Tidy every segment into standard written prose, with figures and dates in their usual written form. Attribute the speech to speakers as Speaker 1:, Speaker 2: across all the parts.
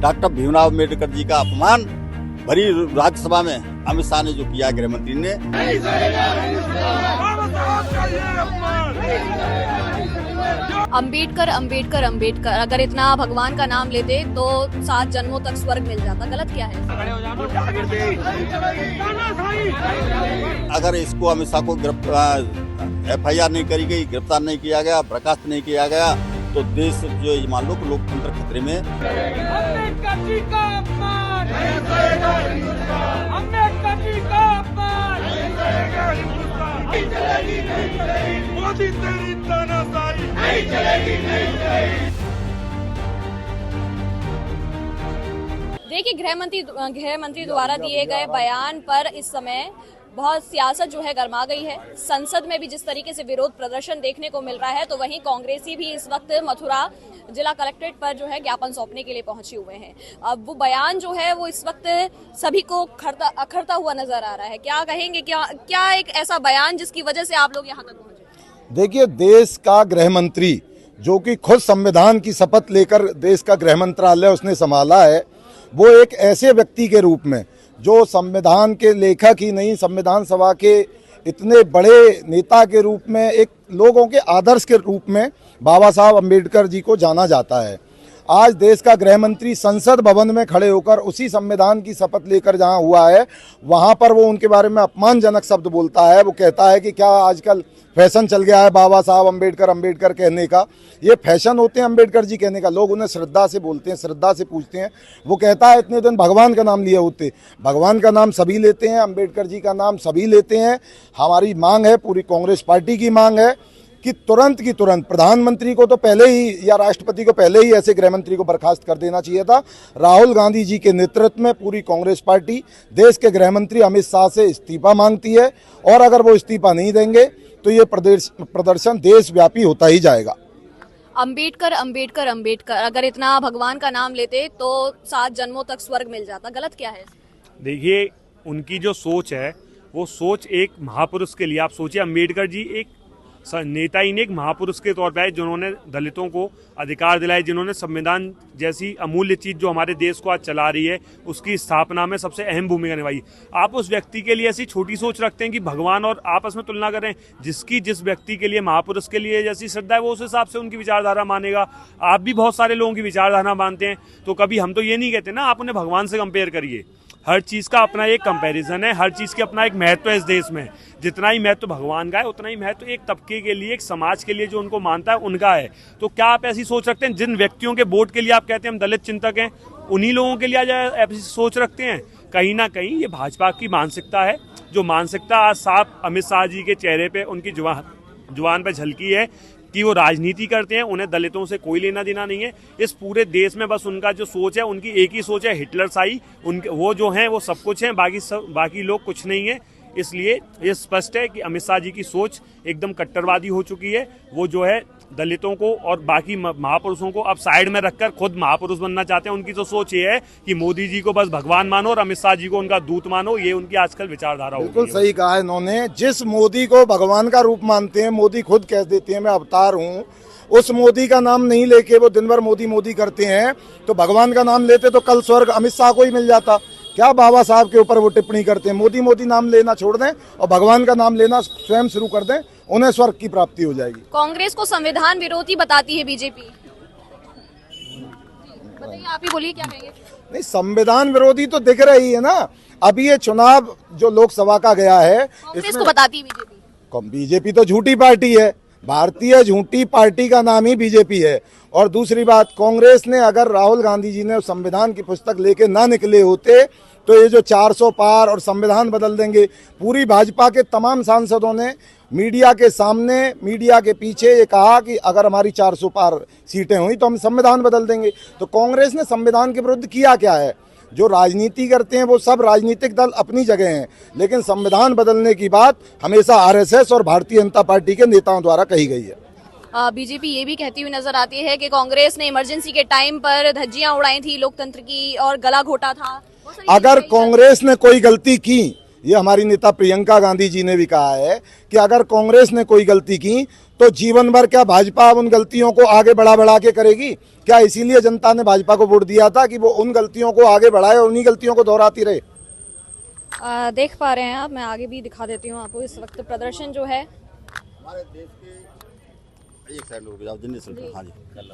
Speaker 1: Doctor Bhimrao Ambedkar ji का अपमान भरी राज्यसभा में अमित शाह ने जो किया गृह मंत्री ने,
Speaker 2: अंबेडकर अंबेडकर अंबेडकर, अगर इतना भगवान का नाम लेते तो 7 जन्मों तक स्वर्ग मिल जाता। गलत क्या है?
Speaker 1: अगर इसको अमित शाह को FIR नहीं करी गई, गिरफ्तार नहीं किया गया, बर्खास्त नहीं किया गया, तो देश जो ये मान लो कि लोकतंत्र खतरे में।
Speaker 3: अम्बेडकर जी का अपमान, अम्बेडकर जी का अपमान, मोदी तेरी तानाशाही नहीं चलेगी, नहीं चलेगी।
Speaker 2: देखिए, गृह मंत्री द्वारा दिए गए बयान पर इस समय बहुत सियासत जो है गर्मा गई है। संसद में भी जिस तरीके से विरोध प्रदर्शन देखने को मिल रहा है, तो वहीं कांग्रेसी भी इस वक्त मथुरा जिला कलेक्ट्रेट पर जो है ज्ञापन सौंपने के लिए पहुंचे हुए हैं। अब वो बयान जो है वो इस वक्त सभी को अखरता हुआ नजर आ रहा है। क्या कहेंगे, क्या एक ऐसा बयान जिसकी वजह से आप लोग यहाँ तक पहुंचे?
Speaker 4: देखिए, देश का गृह मंत्री जो कि खुद संविधान की शपथ लेकर देश का गृह मंत्रालय उसने संभाला है, वो एक ऐसे व्यक्ति के रूप में जो संविधान के लेखक ही नहीं, संविधान सभा के इतने बड़े नेता के रूप में, एक लोगों के आदर्श के रूप में बाबा साहब अम्बेडकर जी को जाना जाता है। आज देश का गृह मंत्री संसद भवन में खड़े होकर उसी संविधान की शपथ लेकर जहां हुआ है, वहां पर वो उनके बारे में अपमानजनक शब्द बोलता है। वो कहता है कि क्या आजकल फैशन चल गया है बाबा साहब अम्बेडकर अम्बेडकर कहने का। ये फैशन होते हैं अम्बेडकर जी कहने का, लोग उन्हें श्रद्धा से बोलते हैं, श्रद्धा से पूछते हैं। वो कहता है इतने दिन भगवान का नाम लिए होते, भगवान का नाम सभी लेते हैं, अम्बेडकर जी का नाम सभी लेते हैं। हमारी मांग है, पूरी कांग्रेस पार्टी की मांग है कि तुरंत की तुरंत प्रधानमंत्री को तो पहले ही या राष्ट्रपति को पहले ही ऐसे गृह मंत्री को बर्खास्त कर देना चाहिए था। राहुल गांधी जी के नेतृत्व में पूरी कांग्रेस पार्टी देश के गृह मंत्री अमित शाह से इस्तीफा मांगती है, और अगर वो इस्तीफा नहीं देंगे तो ये प्रदर्शन देशव्यापी होता ही जाएगा।
Speaker 2: अंबेडकर अंबेडकर अंबेडकर, अगर इतना भगवान का नाम लेते तो 7 जन्मों तक स्वर्ग मिल जाता। गलत क्या है?
Speaker 5: देखिए, उनकी जो सोच है वो सोच एक महापुरुष के लिए। आप सोचिए, अम्बेडकर जी एक नेता ही नहीं, एक महापुरुष के तौर पर आए जिन्होंने दलितों को अधिकार दिलाए, जिन्होंने संविधान जैसी अमूल्य चीज जो हमारे देश को आज चला रही है उसकी स्थापना में सबसे अहम भूमिका निभाई। आप उस व्यक्ति के लिए ऐसी छोटी सोच रखते हैं कि भगवान और आपस में तुलना करें। जिस व्यक्ति के लिए, महापुरुष के लिए जैसी श्रद्धा है वो उस हिसाब से उनकी विचारधारा मानेगा। आप भी बहुत सारे लोगों की विचारधारा मानते हैं, तो कभी हम तो ये नहीं कहते ना आप उन्हें भगवान से कंपेयर करिए। हर चीज़ का अपना एक कंपैरिजन है, हर चीज़ की अपना एक महत्व है इस देश में। जितना ही महत्व भगवान का है उतना ही महत्व एक तबके के लिए, एक समाज के लिए जो उनको मानता है उनका है। तो क्या आप ऐसी सोच रखते हैं? जिन व्यक्तियों के वोट के लिए आप कहते हैं हम दलित चिंतक हैं, उन्हीं लोगों के लिए आज ऐसी सोच रखते हैं? कहीं ना कहीं ये भाजपा की मानसिकता है, जो मानसिकता आज साफ अमित शाह जी के चेहरे पे, उनकी जुबान पे झलकी है कि वो राजनीति करते हैं। उन्हें दलितों से कोई लेना देना नहीं है। इस पूरे देश में बस उनका जो सोच है, उनकी एक ही सोच है, हिटलर शाही। उनके वो जो हैं वो सब कुछ हैं, बाकी लोग कुछ नहीं है। इसलिए ये स्पष्ट है कि अमित शाह जी की सोच एकदम कट्टरवादी हो चुकी है। वो जो है दलितों को और बाकी महापुरुषों को अब साइड में रखकर खुद महापुरुष बनना चाहते हैं। उनकी तो सोच ये है कि मोदी जी को बस भगवान मानो और अमित शाह जी को उनका दूत मानो। ये उनकी आजकल विचारधारा होगी।
Speaker 4: बिल्कुल सही कहा इन्होंने। जिस मोदी को भगवान का रूप मानते हैं, मोदी खुद कह देते हैं मैं अवतार हूँ, उस मोदी का नाम नहीं लेके वो दिन भर मोदी मोदी करते हैं, तो भगवान का नाम लेते तो कल स्वर्ग अमित शाह को ही मिल जाता। क्या बाबा साहब के ऊपर वो टिप्पणी करते हैं? मोदी मोदी नाम लेना छोड़ दें और भगवान का नाम लेना स्वयं शुरू कर दें, उन्हें स्वर्ग की प्राप्ति हो जाएगी।
Speaker 2: कांग्रेस को संविधान विरोधी बताती है बीजेपी। बताइए, आप ही बोलिए, क्या कहेंगे?
Speaker 4: नहीं, संविधान विरोधी तो दिख रही है ना। अभी ये चुनाव जो लोकसभा का गया है,
Speaker 2: कांग्रेस को बताती है बीजेपी।
Speaker 4: बीजेपी तो झूठी पार्टी है, भारतीय झूठी पार्टी का नाम ही बीजेपी है। और दूसरी बात, कांग्रेस ने अगर राहुल गांधी जी ने संविधान की पुस्तक लेके ना निकले होते तो ये जो 400 पार और संविधान बदल देंगे, पूरी भाजपा के तमाम सांसदों ने मीडिया के सामने, मीडिया के पीछे ये कहा कि अगर हमारी 400 पार सीटें हुई तो हम संविधान बदल देंगे। तो कांग्रेस ने संविधान के विरुद्ध किया क्या है? जो राजनीति करते हैं वो सब राजनीतिक दल अपनी जगह हैं, लेकिन संविधान बदलने की बात हमेशा आरएसएस और भारतीय जनता पार्टी के नेताओं द्वारा कही गई है।
Speaker 2: बीजेपी ये भी कहती हुई नजर आती है कि कांग्रेस ने इमरजेंसी के टाइम पर धज्जियां उड़ाई थी लोकतंत्र की और गला घोटा था।
Speaker 4: अगर कांग्रेस ने कोई गलती की ये हमारी नेता प्रियंका गांधी जी ने भी कहा है कि अगर कांग्रेस ने कोई गलती की तो जीवन भर क्या भाजपा उन गलतियों को आगे बढ़ा के करेगी? क्या इसीलिए जनता ने भाजपा को वोट दिया था कि वो उन गलतियों को आगे बढ़ाए और उन्हीं गलतियों को दोहराती रहे?
Speaker 2: देख पा रहे हैं आप, मैं आगे भी दिखा देती हूँ आपको। इस वक्त प्रदर्शन जो है
Speaker 1: हमारे देश के एक साइड लोग जाओ जिन्हें हाँ जी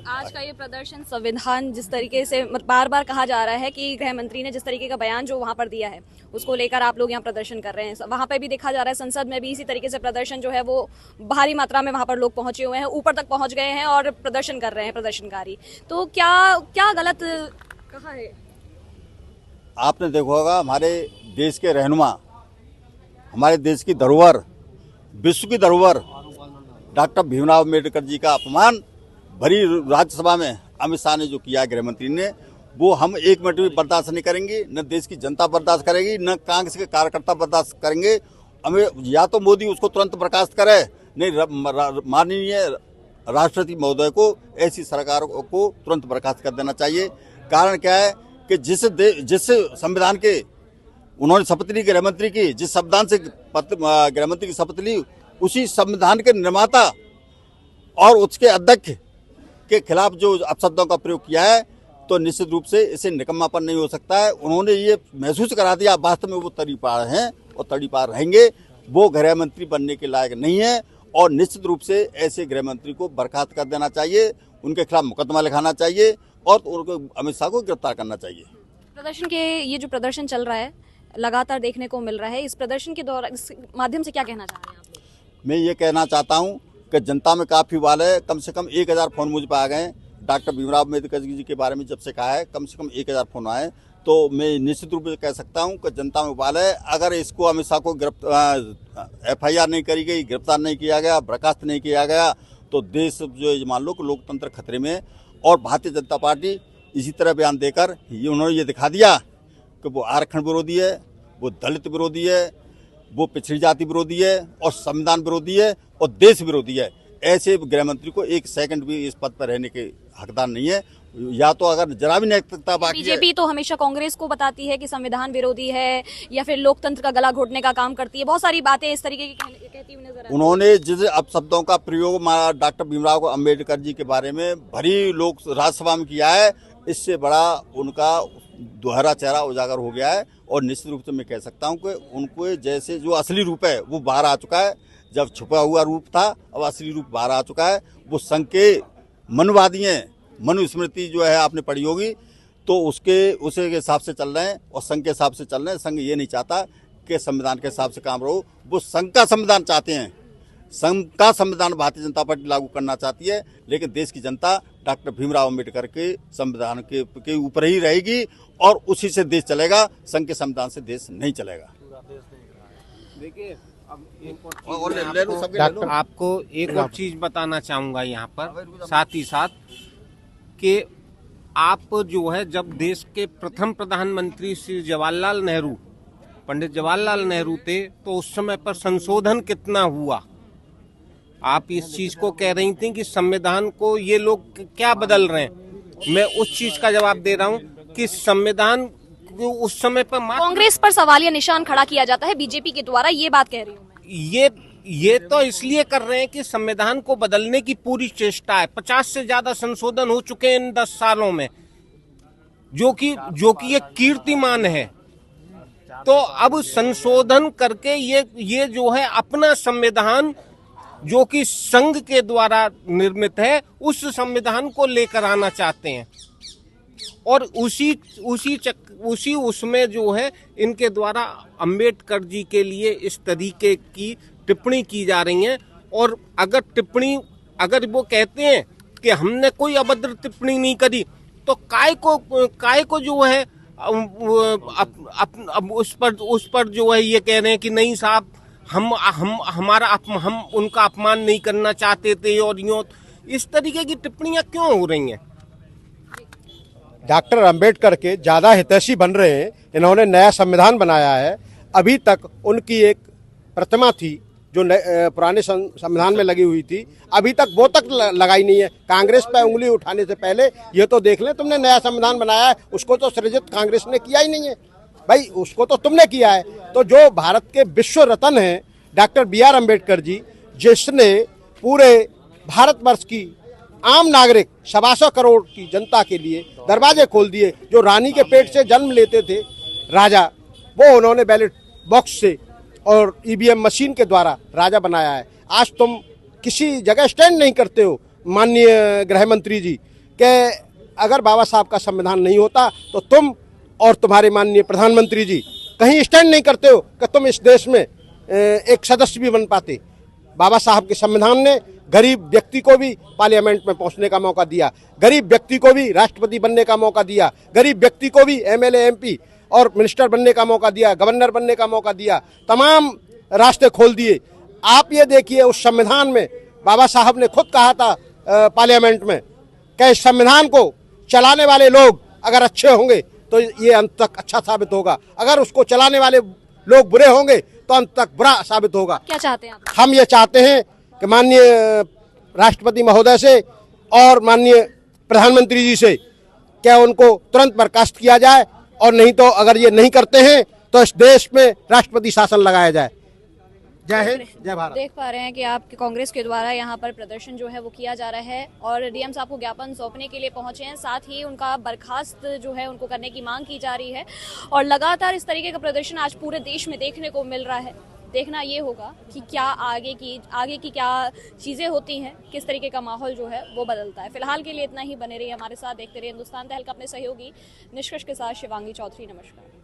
Speaker 2: आज का ये प्रदर्शन संविधान जिस तरीके से बार बार कहा जा रहा है कि गृह मंत्री ने जिस तरीके का बयान जो वहां पर दिया है उसको लेकर आप लोग यहाँ प्रदर्शन कर रहे हैं। वहां पर भी देखा जा रहा है संसद में भी इसी तरीके से प्रदर्शन जो है वो भारी मात्रा में वहां पर लोग पहुंचे हुए हैं, ऊपर तक पहुंच गए हैं और प्रदर्शन कर रहे हैं प्रदर्शनकारी। तो क्या गलत कहा है?
Speaker 1: आपने देखा होगा हमारे देश के रहनुमा, हमारे देश की धरोहर, विश्व की धरोहर डॉक्टर भीमराव अम्बेडकर जी का अपमान भरी राज्यसभा में अमित शाह ने जो किया गृह मंत्री ने, वो हम एक मिनट भी बर्दाश्त नहीं करेंगे, न देश की जनता बर्दाश्त करेगी, न कांग्रेस के कार्यकर्ता बर्दाश्त करेंगे। हमें या तो मोदी उसको तुरंत बर्खास्त करे, नहीं माननीय राष्ट्रपति महोदय को ऐसी सरकार को तुरंत बर्खास्त कर देना चाहिए। कारण क्या है कि जिस संविधान के उन्होंने शपथ ली गृह मंत्री की, जिस संविधान से गृह मंत्री की शपथ ली, उसी संविधान के निर्माता और उसके अध्यक्ष के खिलाफ जो अपशब्दों का प्रयोग किया है, तो निश्चित रूप से इसे निकम्मापन नहीं हो सकता है। उन्होंने ये महसूस करा दिया वास्तव में वो तड़ीपार हैं और तड़ीपार रहेंगे, वो गृह मंत्री बनने के लायक नहीं है और निश्चित रूप से ऐसे गृह मंत्री को बर्खास्त कर देना चाहिए, उनके खिलाफ मुकदमा लिखाना चाहिए और उनको अमित शाह को गिरफ्तार करना चाहिए।
Speaker 2: प्रदर्शन के ये जो प्रदर्शन चल रहा है लगातार देखने को मिल रहा है, इस प्रदर्शन के दौरान इस माध्यम से क्या कहना चाह रहे हैं आप लोग?
Speaker 1: मैं ये कहना चाहता हूँ कि जनता में काफ़ी वाल है, कम से कम 1000 फोन मुझ पर आ गए। डॉक्टर भीमराव अम्बेडकर जी के बारे में जब से कहा है कम से कम 1000 फोन आए, तो मैं निश्चित रूप से कह सकता हूँ कि जनता में वाल है। अगर इसको अमित शाह को FIR नहीं करी गई, गिरफ्तार नहीं किया गया, बर्खास्त नहीं किया गया, तो देश जो मान लो कि लोकतंत्र खतरे में। और भारतीय जनता पार्टी इसी तरह बयान देकर उन्होंने ये दिखा दिया कि वो आरक्षण विरोधी है, वो दलित विरोधी है, वो पिछड़ी जाति विरोधी है और संविधान विरोधी है और देश विरोधी है। ऐसे गृह मंत्री को एक सेकंड भी इस पद पर रहने के हकदार नहीं है। या तो अगर जरा भी नैतिकता बाकी है।
Speaker 2: बीजेपी तो हमेशा कांग्रेस को बताती है कि संविधान विरोधी है या फिर लोकतंत्र का गला घोटने का काम करती है, बहुत सारी बातें इस तरीके की कहती हुई नजर आती है।
Speaker 1: उन्होंने जिस अपशब्दों का प्रयोग डॉक्टर भीमराव अम्बेडकर जी के बारे में भरी लोक राज्यसभा में किया है, इससे बड़ा उनका दोहरा चेहरा उजागर हो गया है। और निश्चित रूप से मैं कह सकता हूं कि उनको जैसे जो असली रूप है वो बाहर आ चुका है। जब छुपा हुआ रूप था अब असली रूप बाहर आ चुका है। वो संघ के मनुवादी हैं, मनुस्मृति जो है आपने पढ़ी होगी, तो उसे के हिसाब से चल रहे हैं और संघ के हिसाब से चल रहे हैं। संघ ये नहीं चाहता कि संविधान के हिसाब से काम रहो, वो संघ का संविधान चाहते हैं। संघ का संविधान भारतीय जनता पार्टी लागू करना चाहती है, लेकिन देश की जनता डॉक्टर भीमराव अम्बेडकर के संविधान के ऊपर ही रहेगी और उसी से देश चलेगा। संघ के संविधान से देश नहीं चलेगा।
Speaker 6: देखिए
Speaker 1: डॉक्टर
Speaker 6: आपको एक और चीज बताना चाहूंगा यहाँ पर साथ ही साथ कि आप जो है जब देश के प्रथम प्रधानमंत्री श्री जवाहरलाल नेहरू, पंडित जवाहरलाल नेहरू थे, तो उस समय पर संशोधन कितना हुआ। आप इस चीज को कह रही थी कि संविधान को ये लोग क्या बदल रहे हैं। मैं उस चीज का जवाब दे रहा हूँ कि संविधान उस समय पर
Speaker 2: कांग्रेस पर सवालिया निशान खड़ा किया जाता है बीजेपी के द्वारा, ये बात कह रही हूँ।
Speaker 6: ये तो इसलिए कर रहे हैं कि संविधान को बदलने की पूरी चेष्टा है। 50 से ज्यादा संशोधन हो चुके हैं इन 10 सालों में, जो कि ये कीर्तिमान है। तो अब संशोधन करके ये जो है अपना संविधान जो कि संघ के द्वारा निर्मित है, उस संविधान को लेकर आना चाहते हैं। और उसमें जो है इनके द्वारा अंबेडकर जी के लिए इस तरीके की टिप्पणी की जा रही है। और अगर वो कहते हैं कि हमने कोई अभद्र टिप्पणी नहीं करी, तो काय को जो है अब उस पर जो है ये कह रहे हैं कि नहीं साहब, हम उनका अपमान नहीं करना चाहते थे। और यूं इस तरीके की टिप्पणियां क्यों हो रही हैं?
Speaker 7: डॉक्टर अंबेडकर के ज़्यादा हितैषी बन रहे हैं। इन्होंने नया संविधान बनाया है। अभी तक उनकी एक प्रतिमा थी जो पुराने संविधान में लगी हुई थी, अभी तक वो तक लगाई नहीं है। कांग्रेस पे उंगली उठाने से पहले ये तो देख लें, तुमने नया संविधान बनाया है, उसको तो सृजित कांग्रेस ने किया ही नहीं है। भाई उसको तो तुमने किया है। तो जो भारत के विश्व रत्न हैं डॉक्टर BR अम्बेडकर जी, जिसने पूरे भारतवर्ष की आम नागरिक 125 करोड़ की जनता के लिए दरवाजे खोल दिए, जो रानी के पेट से जन्म लेते थे राजा, वो उन्होंने बैलेट बॉक्स से और EVM मशीन के द्वारा राजा बनाया है। आज तुम किसी जगह स्टैंड नहीं करते हो माननीय गृह मंत्री जी, कि अगर बाबा साहब का संविधान नहीं होता तो तुम और तुम्हारे माननीय प्रधानमंत्री जी कहीं स्टैंड नहीं करते हो कि तुम इस देश में एक सदस्य भी बन पाते। बाबा साहब के संविधान ने गरीब व्यक्ति को भी पार्लियामेंट में पहुंचने का मौका दिया, गरीब व्यक्ति को भी राष्ट्रपति बनने का मौका दिया, गरीब व्यक्ति को भी MLA MP और मिनिस्टर बनने का मौका दिया, गवर्नर बनने का मौका दिया, तमाम रास्ते खोल दिए। आप ये देखिए उस संविधान में बाबा साहब ने खुद कहा था पार्लियामेंट में कि इस संविधान को चलाने वाले लोग अगर अच्छे होंगे तो ये अंत तक अच्छा साबित होगा, अगर उसको चलाने वाले लोग बुरे होंगे तो अंत तक बुरा साबित होगा।
Speaker 2: क्या चाहते हैं आप?
Speaker 7: हम ये चाहते हैं कि माननीय राष्ट्रपति महोदय से और माननीय प्रधानमंत्री जी से क्या उनको तुरंत बर्खास्त किया जाए, और नहीं तो अगर ये नहीं करते हैं तो इस देश में राष्ट्रपति शासन लगाया जाए। जय हिंद, जय भारत।
Speaker 2: देख पा रहे हैं कि आप कांग्रेस के द्वारा यहाँ पर प्रदर्शन जो है वो किया जा रहा है और DM साहब को ज्ञापन सौंपने के लिए पहुंचे हैं, साथ ही उनका बर्खास्त जो है उनको करने की मांग की जा रही है। और लगातार इस तरीके का प्रदर्शन आज पूरे देश में देखने को मिल रहा है। देखना ये होगा कि क्या आगे की क्या चीज़ें होती हैं, किस तरीके का माहौल जो है वो बदलता है। फिलहाल के लिए इतना ही, बने रहिए हमारे साथ, देखते रहिए हिंदुस्तान तहलका। अपने सहयोगी निष्कर्ष के साथ शिवांगी चौधरी, नमस्कार।